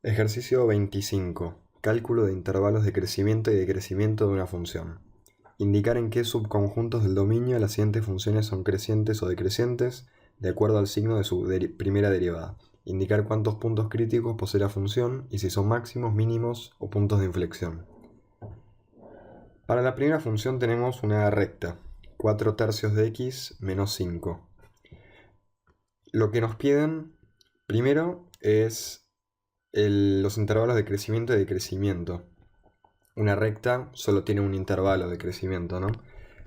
Ejercicio 25. Cálculo de intervalos de crecimiento y decrecimiento de una función. Indicar en qué subconjuntos del dominio las siguientes funciones son crecientes o decrecientes de acuerdo al signo de su primera derivada. Indicar cuántos puntos críticos posee la función y si son máximos, mínimos o puntos de inflexión. Para la primera función tenemos una recta, 4 tercios de x menos 5. Lo que nos piden primero es los intervalos de crecimiento y decrecimiento. Una recta solo tiene un intervalo de crecimiento, ¿no?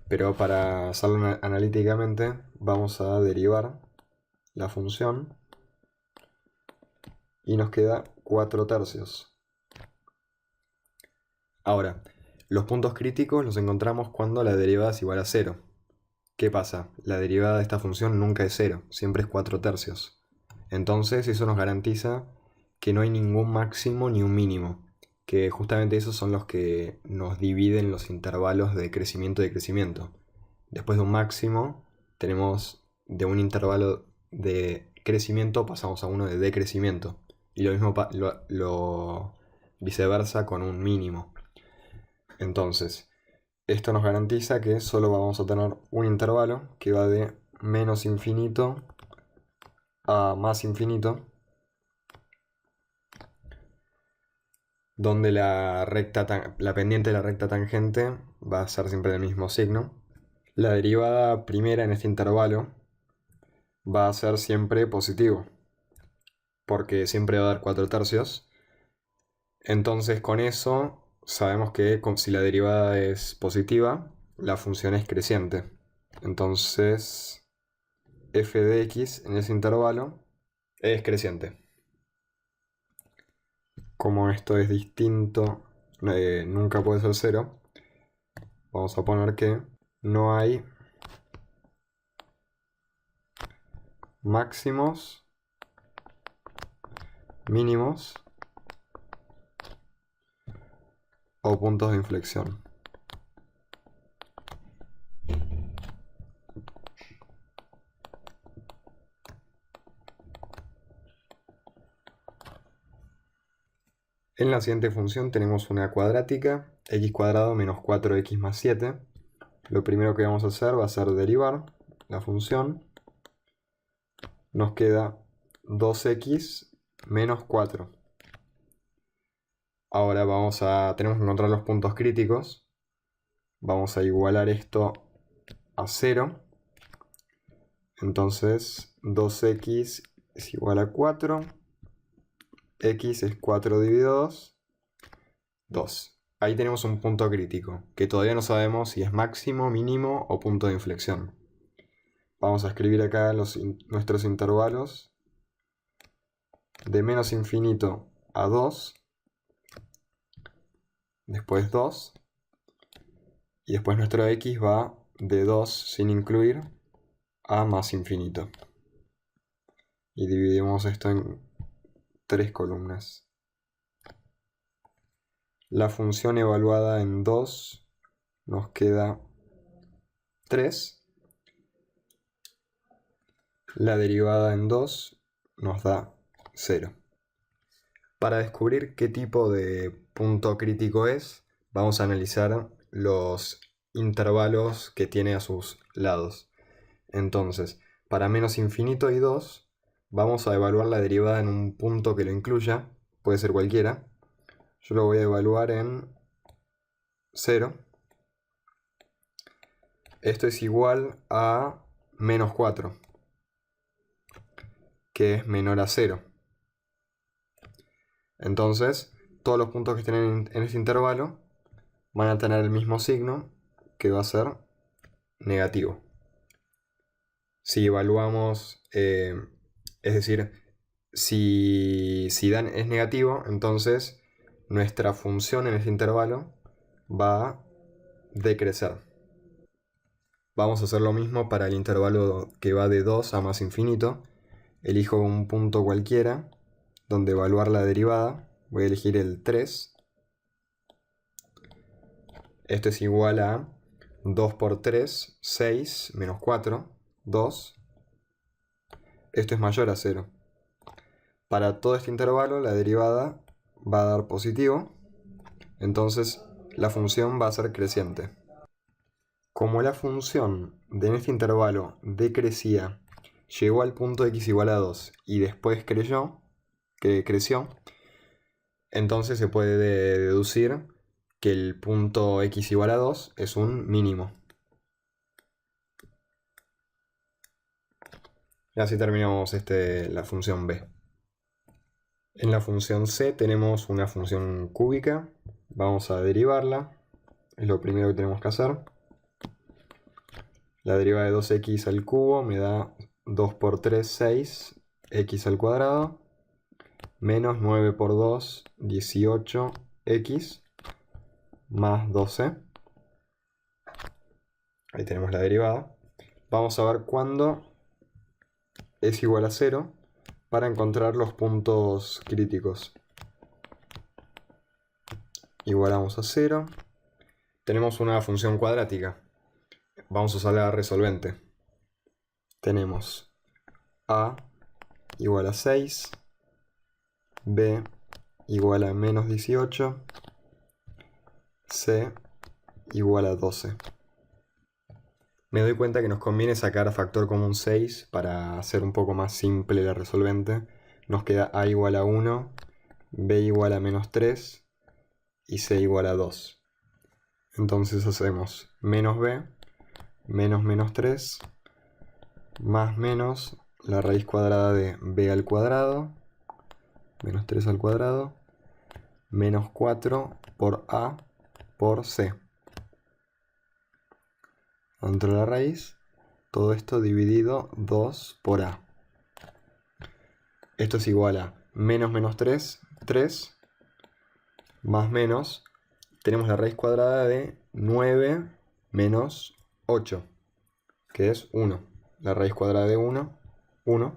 Pero para hacerlo analíticamente vamos a derivar la función y nos queda 4 tercios. Ahora, los puntos críticos los encontramos cuando la derivada es igual a 0. ¿Qué pasa? La derivada de esta función nunca es 0, siempre es 4 tercios. Entonces eso nos garantiza que no hay ningún máximo ni un mínimo, que justamente esos son los que nos dividen los intervalos de crecimiento y decrecimiento. Después de un máximo tenemos de un intervalo de crecimiento pasamos a uno de decrecimiento, y lo mismo lo viceversa con un mínimo. Entonces esto nos garantiza que solo vamos a tener un intervalo que va de menos infinito a más infinito, donde la pendiente de la recta tangente va a ser siempre del mismo signo. La derivada primera en este intervalo va a ser siempre positivo, porque siempre va a dar 4 tercios. Entonces con eso sabemos que si la derivada es positiva, la función es creciente. Entonces f de x en ese intervalo es creciente. Como esto es distinto, nunca puede ser 0, vamos a poner que no hay máximos, mínimos o puntos de inflexión. En la siguiente función tenemos una cuadrática, x cuadrado menos 4x más 7. Lo primero que vamos a hacer va a ser derivar la función. Nos queda 2x menos 4. Ahora tenemos que encontrar los puntos críticos. Vamos a igualar esto a 0. Entonces 2x es igual a 4. X es 4 dividido 2. 2. Ahí tenemos un punto crítico, que todavía no sabemos si es máximo, mínimo o punto de inflexión. Vamos a escribir acá nuestros intervalos de menos infinito a 2, después 2, y después nuestro x va de 2 sin incluir a más infinito. Y dividimos esto en 3 columnas. La función evaluada en 2 nos queda 3. La derivada en 2 nos da 0. Para descubrir qué tipo de punto crítico es, vamos a analizar los intervalos que tiene a sus lados. Entonces, para menos infinito y 2, vamos a evaluar la derivada en un punto que lo incluya, puede ser cualquiera. Yo lo voy a evaluar en 0. Esto es igual a menos 4, que es menor a 0. Entonces, todos los puntos que estén en este intervalo van a tener el mismo signo, que va a ser negativo. Si evaluamos, es decir, si Dan es negativo, entonces nuestra función en este intervalo va a decrecer. Vamos a hacer lo mismo para el intervalo que va de 2 a más infinito. Elijo un punto cualquiera donde evaluar la derivada. Voy a elegir el 3. Esto es igual a 2 por 3, 6, menos 4, 2. Esto es mayor a 0. Para todo este intervalo la derivada va a dar positivo, entonces la función va a ser creciente. Como la función en este intervalo decrecía, llegó al punto x igual a 2 y después creció, entonces se puede deducir que el punto x igual a 2 es un mínimo. Y así terminamos la función b. En la función c tenemos una función cúbica. Vamos a derivarla. Es lo primero que tenemos que hacer. La derivada de 2x al cubo me da 2 por 3, 6, x al cuadrado, menos 9 por 2, 18x, más 12. Ahí tenemos la derivada. Vamos a ver cuándo es igual a 0 para encontrar los puntos críticos. Igualamos a 0. Tenemos una función cuadrática. Vamos a usar la resolvente. Tenemos a igual a 6, b igual a menos 18, c igual a 12. Me doy cuenta que nos conviene sacar factor común 6 para hacer un poco más simple la resolvente. Nos queda a igual a 1, b igual a menos 3 y c igual a 2. Entonces hacemos menos b, menos menos 3, más menos la raíz cuadrada de b al cuadrado, menos 3 al cuadrado, menos 4 por a por c. Dentro de la raíz, todo esto dividido 2 por a. Esto es igual a menos menos 3, 3, más menos, tenemos la raíz cuadrada de 9 menos 8, que es 1. La raíz cuadrada de 1, 1.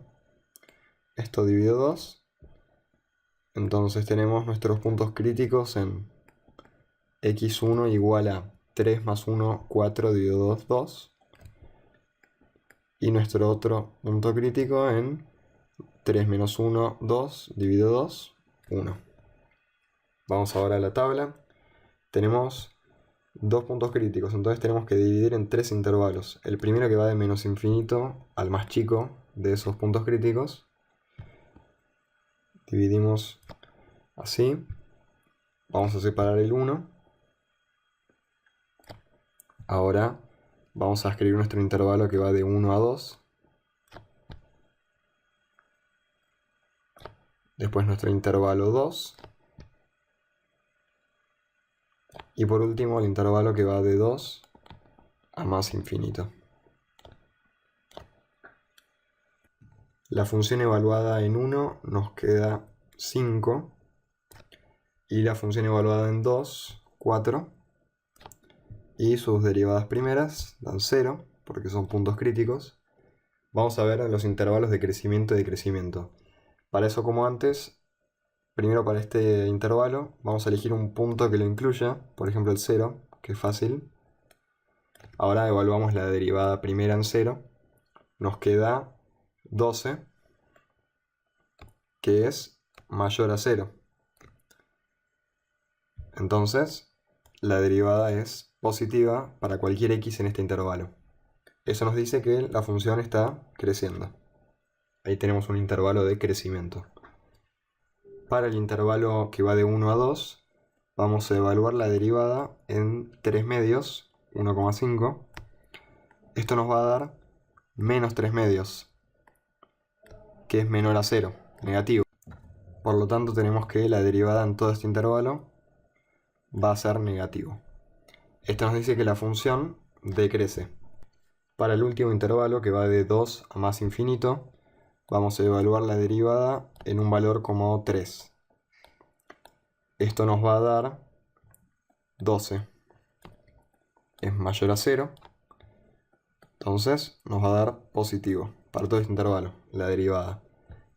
Esto dividido 2. Entonces tenemos nuestros puntos críticos en x1 igual a 3 más 1, 4 dividido 2, 2. Y nuestro otro punto crítico en 3 menos 1, 2 dividido 2, 1. Vamos ahora a la tabla. Tenemos dos puntos críticos, entonces tenemos que dividir en tres intervalos. El primero que va de menos infinito al más chico de esos puntos críticos. Dividimos así. Vamos a separar el 1. Ahora vamos a escribir nuestro intervalo que va de 1 a 2. Después nuestro intervalo 2. Y por último el intervalo que va de 2 a más infinito. La función evaluada en 1 nos queda 5. Y la función evaluada en 2, 4. Y sus derivadas primeras dan 0, porque son puntos críticos. Vamos a ver los intervalos de crecimiento y decrecimiento. Para eso, como antes, primero para este intervalo vamos a elegir un punto que lo incluya, por ejemplo el 0, que es fácil. Ahora evaluamos la derivada primera en 0. Nos queda 12, que es mayor a 0. Entonces, la derivada es positiva para cualquier x en este intervalo. Eso nos dice que la función está creciendo. Ahí tenemos un intervalo de crecimiento. Para el intervalo que va de 1 a 2, vamos a evaluar la derivada en 3 medios, 1,5. Esto nos va a dar menos 3 medios, que es menor a 0, negativo. Por lo tanto, tenemos que la derivada en todo este intervalo va a ser negativo. Esto nos dice que la función decrece. Para el último intervalo, que va de 2 a más infinito, vamos a evaluar la derivada en un valor como 3. Esto nos va a dar 12. Es mayor a 0. Entonces nos va a dar positivo para todo este intervalo, la derivada.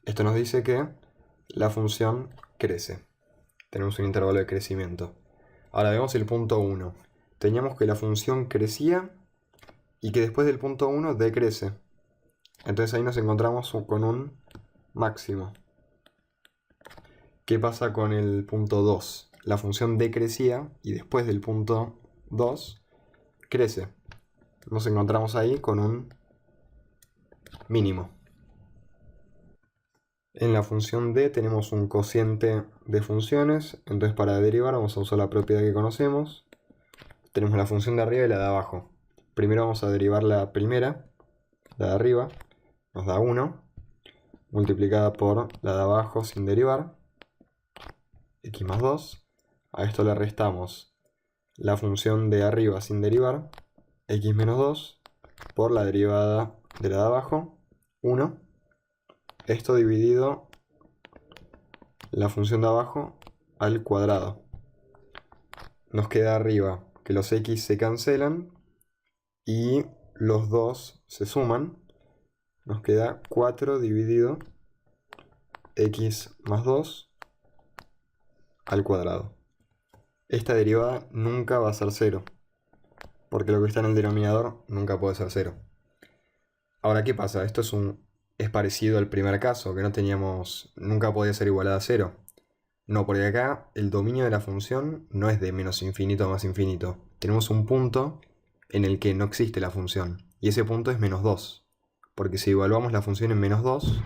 Esto nos dice que la función crece. Tenemos un intervalo de crecimiento. Ahora vemos el punto 1. Teníamos que la función crecía y que después del punto 1 decrece. Entonces ahí nos encontramos con un máximo. ¿Qué pasa con el punto 2? La función decrecía y después del punto 2 crece. Nos encontramos ahí con un mínimo. En la función d tenemos un cociente de funciones, entonces para derivar vamos a usar la propiedad que conocemos. Tenemos la función de arriba y la de abajo. Primero vamos a derivar la primera, la de arriba, nos da 1, multiplicada por la de abajo sin derivar, x más 2. A esto le restamos la función de arriba sin derivar, x menos 2, por la derivada de la de abajo, 1. Esto dividido la función de abajo al cuadrado. Nos queda arriba que los x se cancelan y los 2 se suman. Nos queda 4 dividido x más 2 al cuadrado. Esta derivada nunca va a ser 0, porque lo que está en el denominador nunca puede ser 0. Ahora, ¿qué pasa? Esto es parecido al primer caso, que nunca podía ser igualada a 0. No, porque acá el dominio de la función no es de menos infinito a más infinito. Tenemos un punto en el que no existe la función, y ese punto es menos 2. Porque si evaluamos la función en menos 2,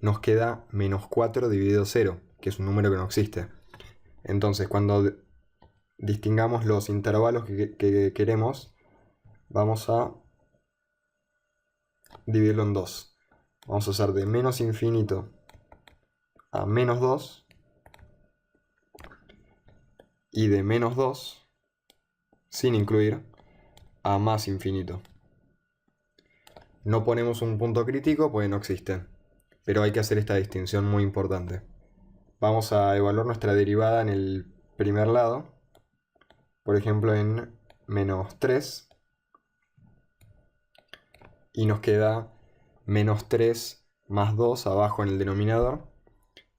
nos queda menos 4 dividido 0, que es un número que no existe. Entonces, cuando distingamos los intervalos que queremos, vamos a dividirlo en 2. Vamos a hacer de menos infinito a menos 2 y de menos 2, sin incluir, a más infinito. No ponemos un punto crítico porque no existe, pero hay que hacer esta distinción muy importante. Vamos a evaluar nuestra derivada en el primer lado, por ejemplo en menos 3, y nos queda menos 3 más 2 abajo en el denominador.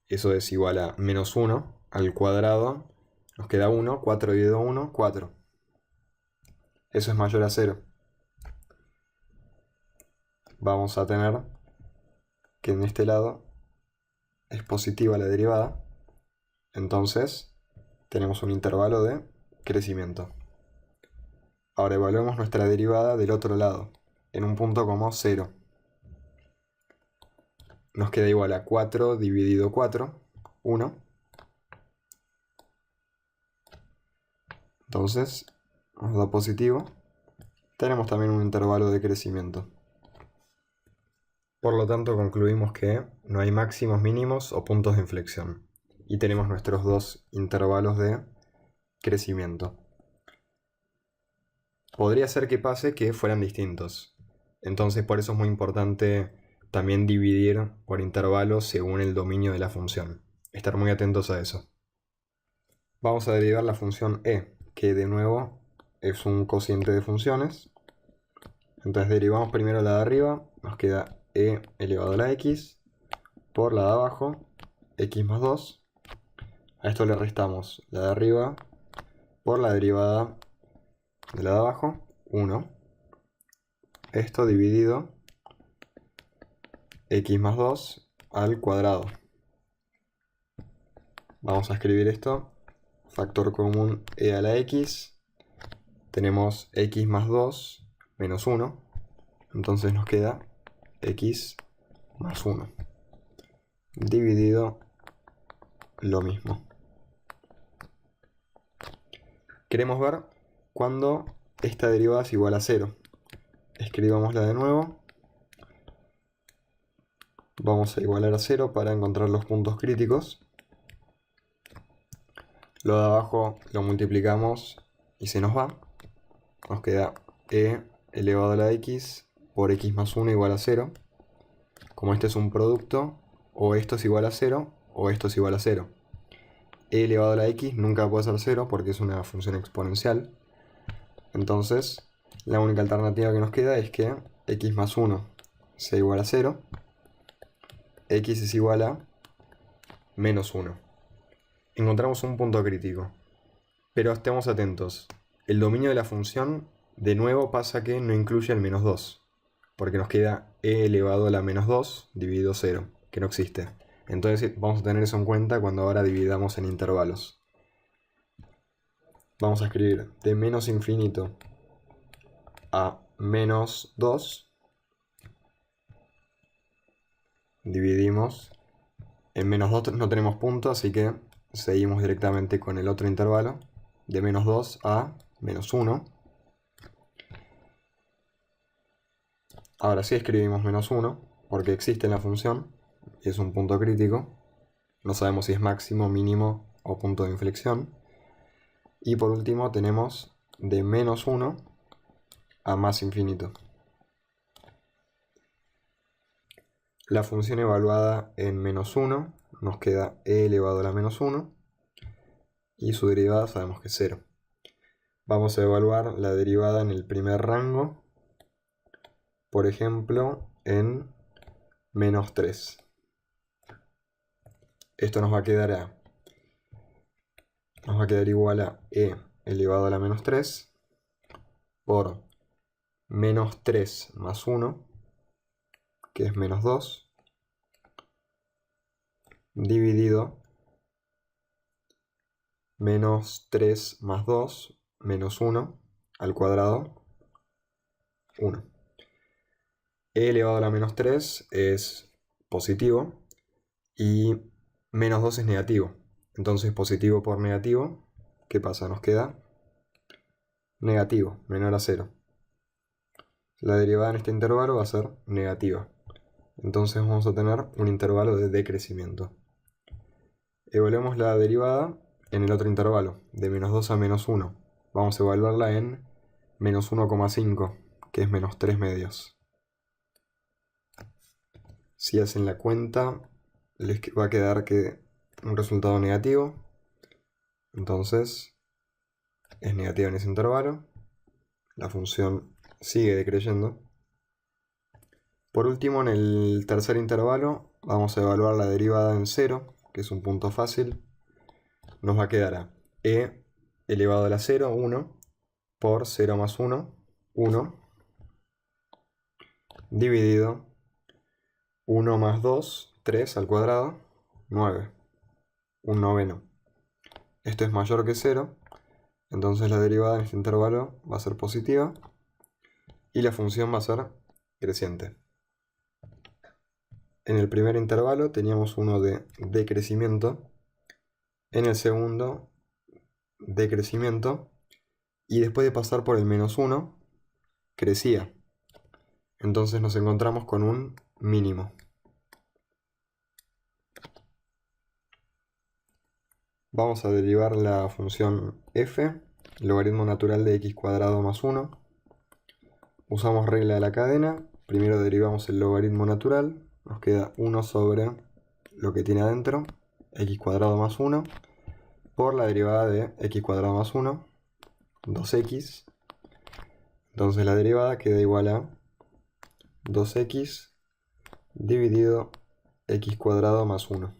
Eso es igual a menos 1 al cuadrado. Nos queda 1, 4 dividido 1, 4. Eso es mayor a 0. Vamos a tener que en este lado es positiva la derivada. Entonces tenemos un intervalo de crecimiento. Ahora evaluemos nuestra derivada del otro lado, en un punto como 0. Nos queda igual a 4 dividido 4, 1. Entonces nos da positivo. Tenemos también un intervalo de crecimiento. Por lo tanto concluimos que no hay máximos, mínimos o puntos de inflexión. Y tenemos nuestros dos intervalos de crecimiento. Podría ser que pase que fueran distintos. Entonces por eso es muy importante también dividir por intervalos según el dominio de la función. Estar muy atentos a eso. Vamos a derivar la función e, que de nuevo es un cociente de funciones. Entonces derivamos primero la de arriba, nos queda e elevado a la x, por la de abajo, x más 2. A esto le restamos la de arriba por la derivada de la de abajo, 1. Esto dividido x más 2 al cuadrado. Vamos a escribir esto. Factor común e a la x. Tenemos x más 2 menos 1. Entonces nos queda x más 1. Dividido lo mismo. Queremos ver cuando esta derivada es igual a 0. Escribámosla de nuevo. Vamos a igualar a 0 para encontrar los puntos críticos. Lo de abajo lo multiplicamos y se nos va. Nos queda e elevado a la x por x más 1 igual a 0. Como este es un producto, o esto es igual a 0 o esto es igual a 0. E elevado a la x nunca puede ser 0 porque es una función exponencial. Entonces la única alternativa que nos queda es que x más 1 sea igual a 0. X es igual a menos 1. Encontramos un punto crítico. Pero estemos atentos. El dominio de la función de nuevo pasa que no incluye el menos 2. Porque nos queda e elevado a la menos 2 dividido 0, que no existe. Entonces vamos a tener eso en cuenta cuando ahora dividamos en intervalos. Vamos a escribir de menos infinito a menos 2. Dividimos. En menos 2 no tenemos punto, así que seguimos directamente con el otro intervalo. De menos 2 a menos 1. Ahora sí escribimos menos 1, porque existe en la función, y es un punto crítico. No sabemos si es máximo, mínimo o punto de inflexión. Y por último tenemos de menos 1 a más infinito. La función evaluada en menos 1 nos queda e elevado a la menos 1 y su derivada sabemos que es 0. Vamos a evaluar la derivada en el primer rango, por ejemplo, en menos 3. Esto nos va a quedar igual a e elevado a la menos 3 por menos 3 más 1, que es menos 2, dividido menos 3 más 2, menos 1, al cuadrado, 1. E elevado a la menos 3 es positivo y menos 2 es negativo. Entonces positivo por negativo, ¿qué pasa? Nos queda negativo, menor a 0. La derivada en este intervalo va a ser negativa. Entonces vamos a tener un intervalo de decrecimiento. Evaluemos la derivada en el otro intervalo, de menos 2 a menos 1. Vamos a evaluarla en menos 1,5, que es menos 3 medios. Si hacen la cuenta, les va a quedar que un resultado negativo. Entonces es negativa en ese intervalo. La función sigue decreyendo. Por último, en el tercer intervalo vamos a evaluar la derivada en 0, que es un punto fácil. Nos va a quedar a e elevado a la 0, 1, por 0 más 1, 1, dividido 1 más 2, 3 al cuadrado, 9, un noveno. Esto es mayor que 0, entonces la derivada en este intervalo va a ser positiva y la función va a ser creciente. En el primer intervalo teníamos uno de decrecimiento, en el segundo decrecimiento, y después de pasar por el menos 1, crecía. Entonces nos encontramos con un mínimo. Vamos a derivar la función f, logaritmo natural de x cuadrado más 1. Usamos regla de la cadena. Primero derivamos el logaritmo natural. Nos queda 1 sobre lo que tiene adentro, x cuadrado más 1, por la derivada de x cuadrado más 1, 2x. Entonces la derivada queda igual a 2x dividido x cuadrado más 1.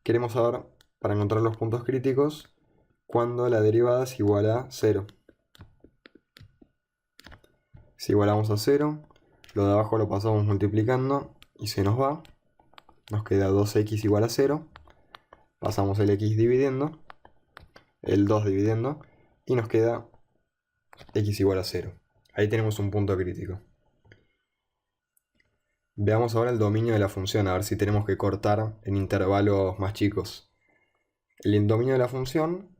Queremos saber, para encontrar los puntos críticos, cuando la derivada es igual a 0. Si igualamos a 0, lo de abajo lo pasamos multiplicando y se nos va. Nos queda 2x igual a 0. Pasamos el x dividiendo, el 2 dividiendo, y nos queda x igual a 0. Ahí tenemos un punto crítico. Veamos ahora el dominio de la función, a ver si tenemos que cortar en intervalos más chicos. El dominio de la función,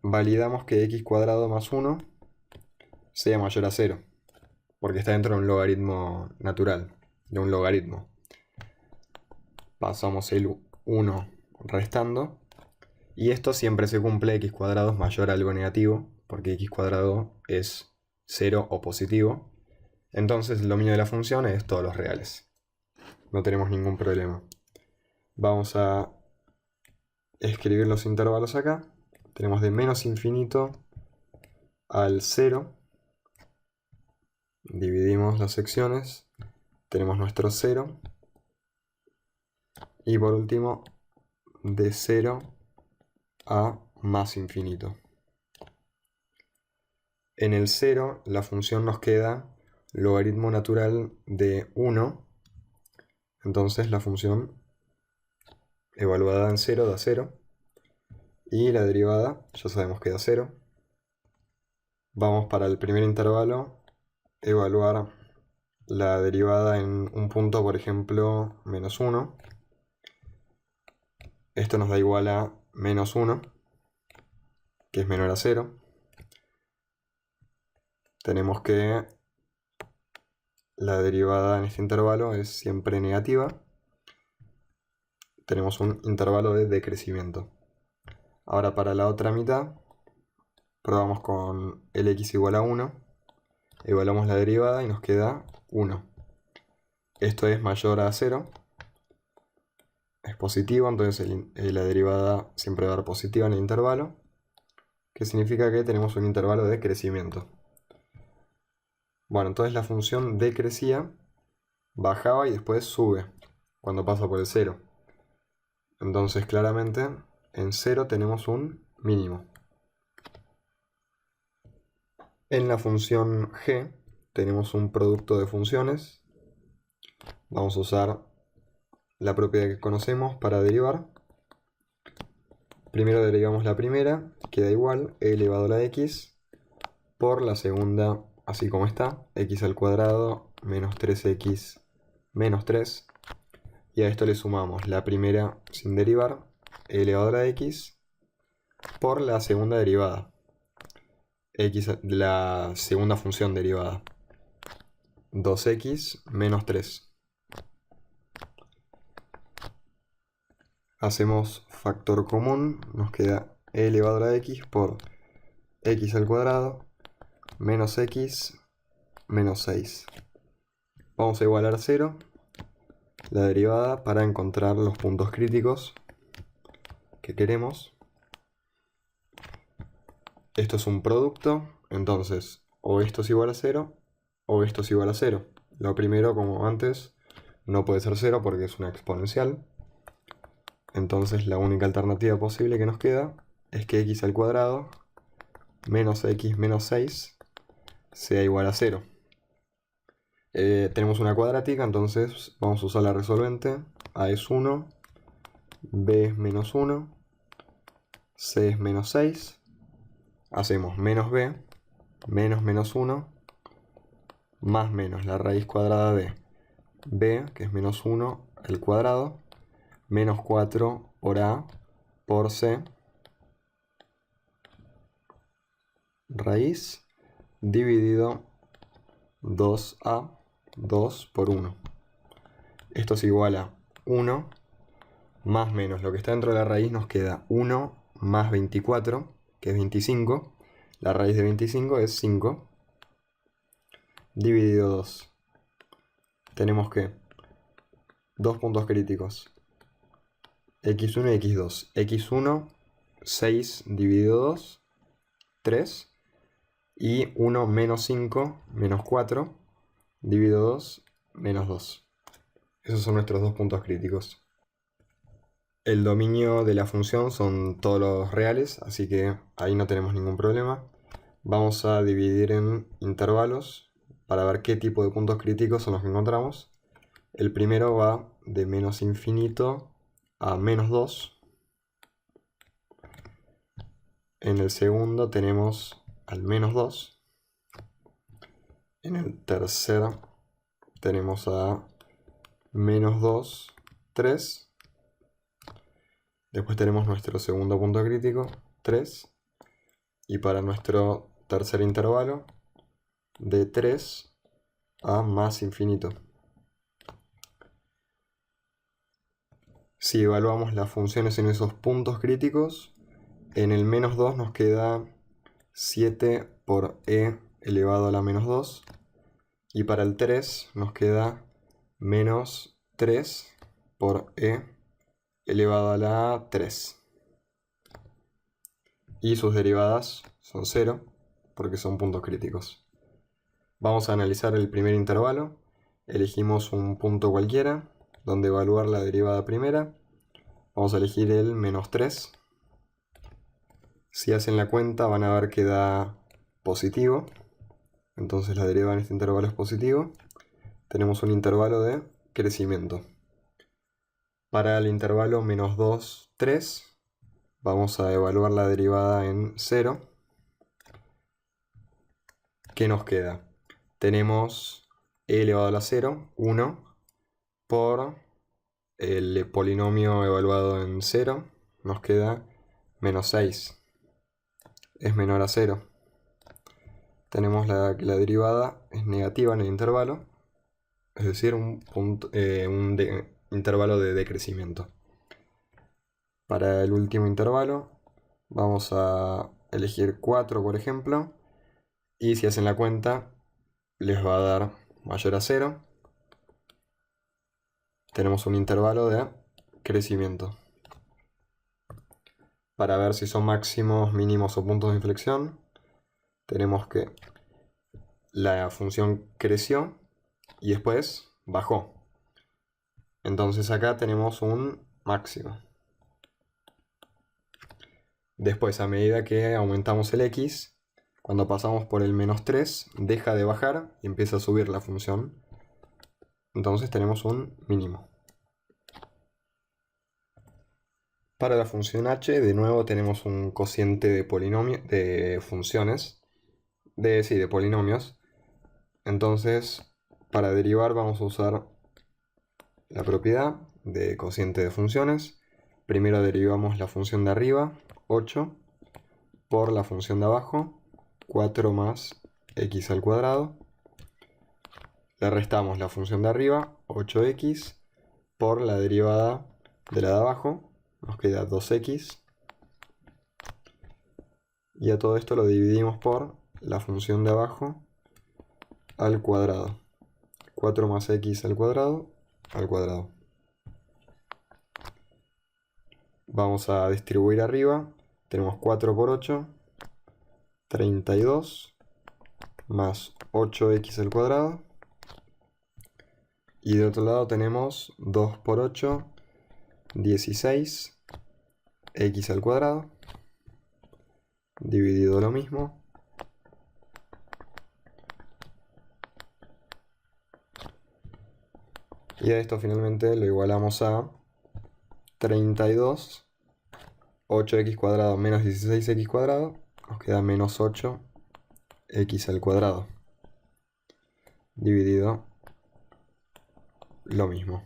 validamos que x cuadrado más 1 sea mayor a 0, porque está dentro de un logaritmo natural, de un logaritmo. Pasamos el 1 restando, y esto siempre se cumple, x cuadrado es mayor a algo negativo, porque x cuadrado es 0 o positivo. Entonces el dominio de la función es todos los reales. No tenemos ningún problema. Vamos a escribir los intervalos acá. Tenemos de menos infinito al 0. Dividimos las secciones. Tenemos nuestro 0. Y por último, de 0 a más infinito. En el 0 la función nos queda logaritmo natural de 1 Entonces la función evaluada en 0 da 0. Y la derivada ya sabemos que da 0. Vamos para el primer intervalo, evaluar la derivada en un punto, por ejemplo, -1. Esto nos da igual a -1, que es menor a 0. Tenemos que la derivada en este intervalo es siempre negativa. Tenemos un intervalo de decrecimiento. Ahora para la otra mitad, probamos con Lx igual a 1. Evaluamos la derivada y nos queda 1. Esto es mayor a 0. Es positivo, entonces la derivada siempre va a dar positiva en el intervalo, que significa que tenemos un intervalo de crecimiento. Bueno, entonces la función decrecía, bajaba y después sube cuando pasa por el 0. Entonces claramente en 0 tenemos un mínimo. En la función g tenemos un producto de funciones. Vamos a usar la propiedad que conocemos para derivar. Primero derivamos la primera, queda igual e elevado a la x por la segunda, así como está, x al cuadrado menos 3x menos 3. Y a esto le sumamos la primera sin derivar, e elevado a la x, por la segunda derivada, la segunda función derivada, 2x menos 3. Hacemos factor común, nos queda e elevado a la x por x al cuadrado menos x menos 6. Vamos a igualar 0 la derivada para encontrar los puntos críticos que queremos. Esto es un producto, entonces o esto es igual a 0 o esto es igual a 0. Lo primero, como antes, no puede ser 0 porque es una exponencial. Entonces la única alternativa posible que nos queda es que x al cuadrado menos x menos 6 sea igual a 0. Tenemos una cuadrática, entonces vamos a usar la resolvente. A es 1, b es menos 1, c es menos 6. Hacemos menos b, menos menos 1, más menos la raíz cuadrada de b, que es menos 1, al cuadrado, menos 4 por a por c, raíz, dividido 2a, 2 por 1. Esto es igual a 1 más menos lo que está dentro de la raíz, nos queda 1 más 24, que es 25. La raíz de 25 es 5, dividido 2. Tenemos que dos puntos críticos, x1 y x2. x1, 6 dividido 2, 3. Y 1 menos 5, menos 4, dividido 2, menos 2. Esos son nuestros dos puntos críticos. El dominio de la función son todos los reales, así que ahí no tenemos ningún problema. Vamos a dividir en intervalos para ver qué tipo de puntos críticos son los que encontramos. El primero va de menos infinito a menos 2. En el segundo tenemos al menos 2. En el tercero tenemos a menos 2, 3. Después tenemos nuestro segundo punto crítico, 3. Y para nuestro tercer intervalo, de 3 a más infinito. Si evaluamos las funciones en esos puntos críticos, en el menos 2 nos queda 7 por e elevado a la menos 2. Y para el 3 nos queda menos 3 por e elevado a la 3. Y sus derivadas son 0, porque son puntos críticos. Vamos a analizar el primer intervalo. Elegimos un punto cualquiera, donde evaluar la derivada primera. Vamos a elegir el menos 3. Si hacen la cuenta van a ver que da positivo. Entonces la derivada en este intervalo es positivo. Tenemos un intervalo de crecimiento. Para el intervalo menos 2, 3, vamos a evaluar la derivada en 0. ¿Qué nos queda? Tenemos e elevado a la 0, 1, por el polinomio evaluado en 0, nos queda menos 6. Es menor a 0. Tenemos la derivada es negativa en el intervalo, es decir, un intervalo de decrecimiento. Para el último intervalo vamos a elegir 4, por ejemplo, y si hacen la cuenta les va a dar mayor a 0. Tenemos un intervalo de crecimiento. Para ver si son máximos, mínimos o puntos de inflexión, tenemos que la función creció y después bajó. Entonces acá tenemos un máximo. Después, a medida que aumentamos el x, cuando pasamos por el menos 3, deja de bajar y empieza a subir la función. Entonces tenemos un mínimo. Para la función h, de nuevo tenemos un cociente de de polinomios. Entonces, para derivar vamos a usar la propiedad de cociente de funciones. Primero derivamos la función de arriba, 8, por la función de abajo, 4 más x al cuadrado. Le restamos la función de arriba, 8x, por la derivada de la de abajo, nos queda 2x. Y a todo esto lo dividimos por la función de abajo al cuadrado. 4 más x al cuadrado, al cuadrado. Vamos a distribuir arriba. Tenemos 4 por 8, 32, más 8x al cuadrado. Y de otro lado tenemos 2 por 8, 16, x al cuadrado, dividido lo mismo. Y a esto finalmente lo igualamos a 32, 8x cuadrado menos 16x cuadrado, nos queda menos 8x al cuadrado, dividido lo mismo.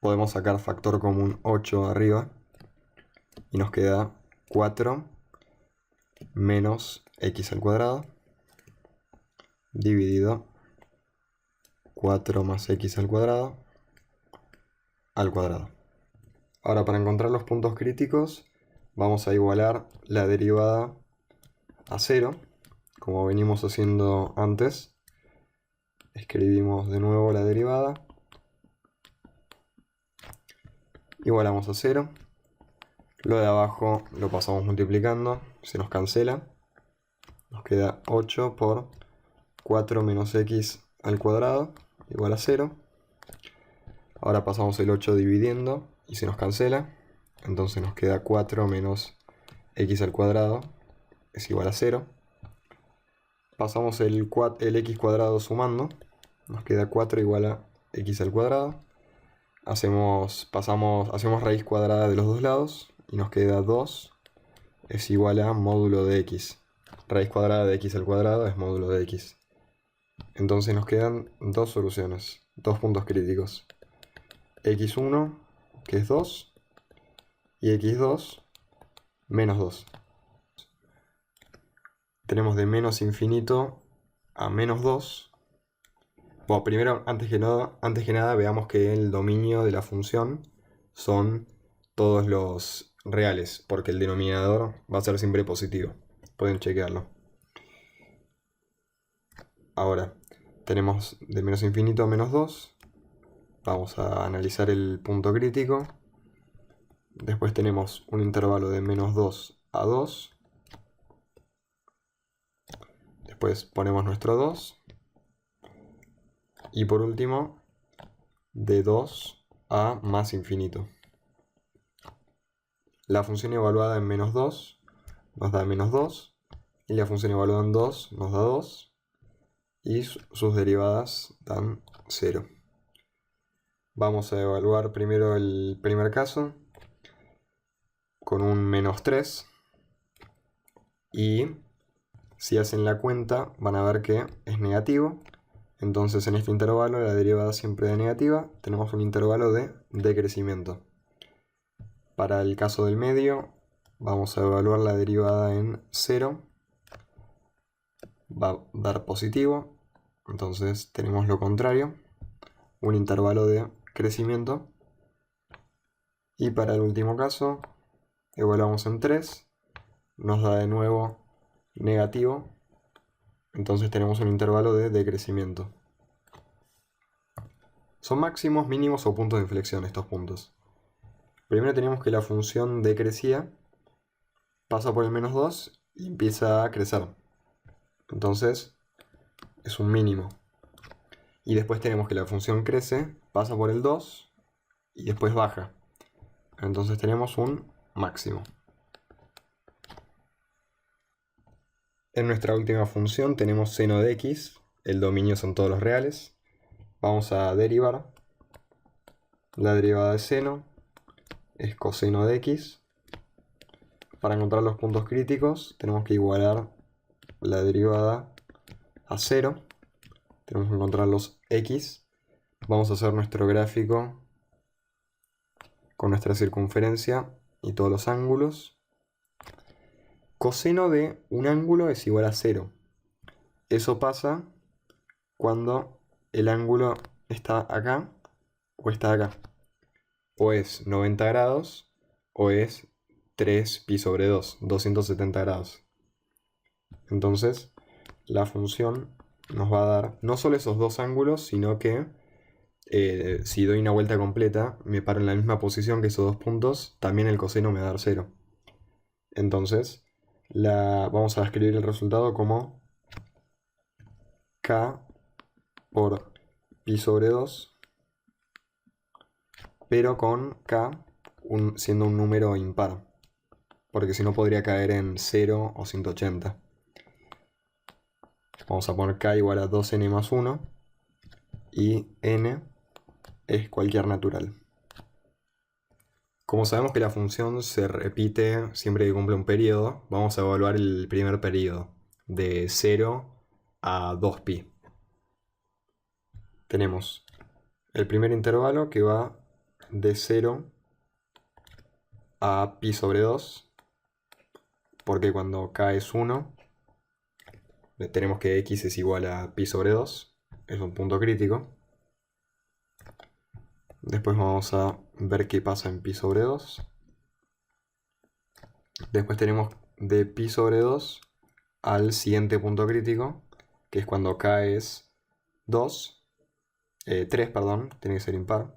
Podemos sacar factor común 8 arriba y nos queda 4 menos x al cuadrado, dividido 4 más x al cuadrado, al cuadrado. Ahora, para encontrar los puntos críticos, vamos a igualar la derivada a 0, como venimos haciendo antes. Escribimos de nuevo la derivada, igualamos a 0. Lo de abajo lo pasamos multiplicando, se nos cancela. Nos queda 8 por 4 menos x al cuadrado, igual a 0. Ahora pasamos el 8 dividiendo y se nos cancela. Entonces nos queda 4 menos x al cuadrado es igual a 0. Pasamos el x cuadrado sumando. Nos queda 4 igual a x al cuadrado. Hacemos raíz cuadrada de los dos lados y nos queda 2 es igual a módulo de x. Raíz cuadrada de x al cuadrado es módulo de x. Entonces nos quedan dos soluciones, dos puntos críticos. x1, que es 2, y x2, menos 2. Tenemos de menos infinito a menos 2. Bueno, primero, antes que nada, veamos que el dominio de la función son todos los reales, porque el denominador va a ser siempre positivo. Pueden chequearlo. Ahora, tenemos de menos infinito a menos 2. Vamos a analizar el punto crítico. Después tenemos un intervalo de menos 2 a 2. Después ponemos nuestro 2. Y por último, de 2 a más infinito. La función evaluada en menos 2 nos da menos 2. Y la función evaluada en 2 nos da 2. Y sus derivadas dan 0. Vamos a evaluar primero el primer caso con un menos 3. Y si hacen la cuenta van a ver que es negativo. Entonces en este intervalo la derivada siempre de negativa. Tenemos un intervalo de decrecimiento. Para el caso del medio vamos a evaluar la derivada en 0. Va a dar positivo. Entonces tenemos lo contrario, un intervalo de crecimiento. Y para el último caso evaluamos en 3. Nos da de nuevo negativo. Entonces tenemos un intervalo de decrecimiento. Son máximos, mínimos o puntos de inflexión estos puntos. Primero tenemos que la función decrecía, pasa por el menos 2 y empieza a crecer. Entonces es un mínimo. Y después tenemos que la función crece, pasa por el 2 y después baja. Entonces tenemos un máximo. En nuestra última función tenemos seno de x, el dominio son todos los reales. Vamos a derivar. La derivada de seno es coseno de x. Para encontrar los puntos críticos tenemos que igualar la derivada a 0. Tenemos que encontrar los x. Vamos a hacer nuestro gráfico con nuestra circunferencia y todos los ángulos. Coseno de un ángulo es igual a 0. Eso pasa cuando el ángulo está acá o está acá. O es 90 grados o es 3pi sobre 2, 270 grados. Entonces la función nos va a dar no solo esos dos ángulos, sino que si doy una vuelta completa, me paro en la misma posición que esos dos puntos, también el coseno me va a dar 0. Entonces vamos a escribir el resultado como k por pi sobre 2, pero con k siendo un número impar, porque si no podría caer en 0 o 180. Vamos a poner k igual a 2n más 1 y n es cualquier natural. Como sabemos que la función se repite siempre que cumple un periodo, vamos a evaluar el primer periodo de 0 a 2pi. Tenemos el primer intervalo que va de 0 a pi sobre 2, porque cuando k es 1, tenemos que x es igual a pi sobre 2, es un punto crítico. Después vamos a ver qué pasa en pi sobre 2. Después tenemos de pi sobre 2 al siguiente punto crítico, que es cuando k es 3, perdón, tiene que ser impar.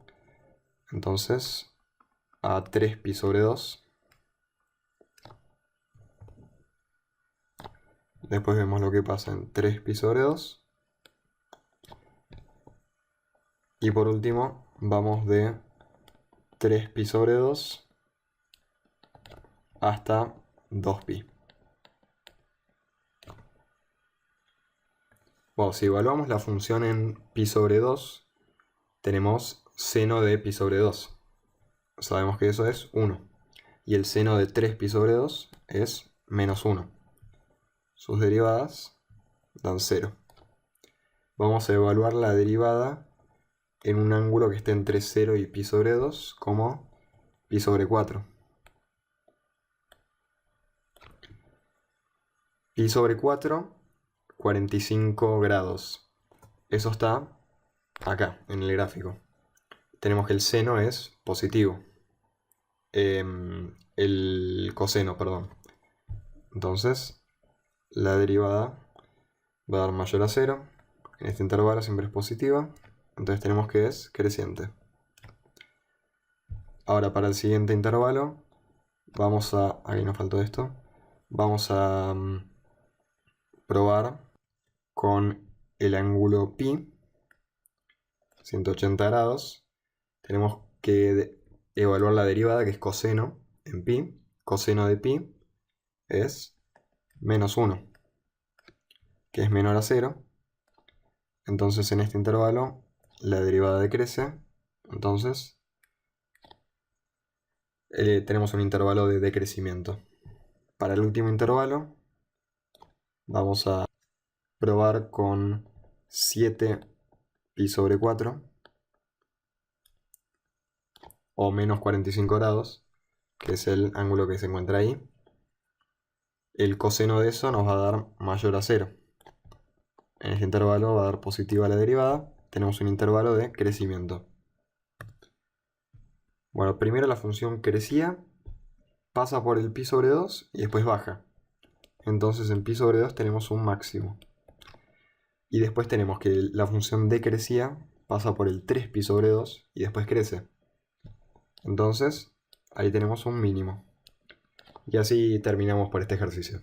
Entonces, a 3pi sobre 2. Después vemos lo que pasa en 3pi sobre 2. Y por último, vamos de 3pi sobre 2 hasta 2pi. Bueno, si evaluamos la función en pi sobre 2, tenemos seno de pi sobre 2. Sabemos que eso es 1. Y el seno de 3pi sobre 2 es menos 1. Sus derivadas dan 0. Vamos a evaluar la derivada en un ángulo que esté entre 0 y pi sobre 2 como pi sobre 4. Pi sobre 4, 45 grados. Eso está acá, en el gráfico. Tenemos que el seno es positivo. El coseno, perdón. Entonces, la derivada va a dar mayor a 0. En este intervalo siempre es positiva. Entonces tenemos que es creciente. Ahora para el siguiente intervalo, vamos a... Aquí nos faltó esto. Vamos a probar con el ángulo pi, 180 grados. Tenemos que evaluar la derivada, que es coseno en pi. Coseno de pi es menos 1, que es menor a 0. Entonces en este intervalo la derivada decrece, entonces tenemos un intervalo de decrecimiento. Para el último intervalo vamos a probar con 7π/4 o menos 45 grados, que es el ángulo que se encuentra ahí. El coseno de eso nos va a dar mayor a 0. En este intervalo va a dar positiva la derivada. Tenemos un intervalo de crecimiento. Bueno, primero la función crecía, pasa por el π/2 y después baja. Entonces en π/2 tenemos un máximo. Y después tenemos que la función decrecía pasa por el 3π/2 y después crece. Entonces ahí tenemos un mínimo. Y así terminamos por este ejercicio.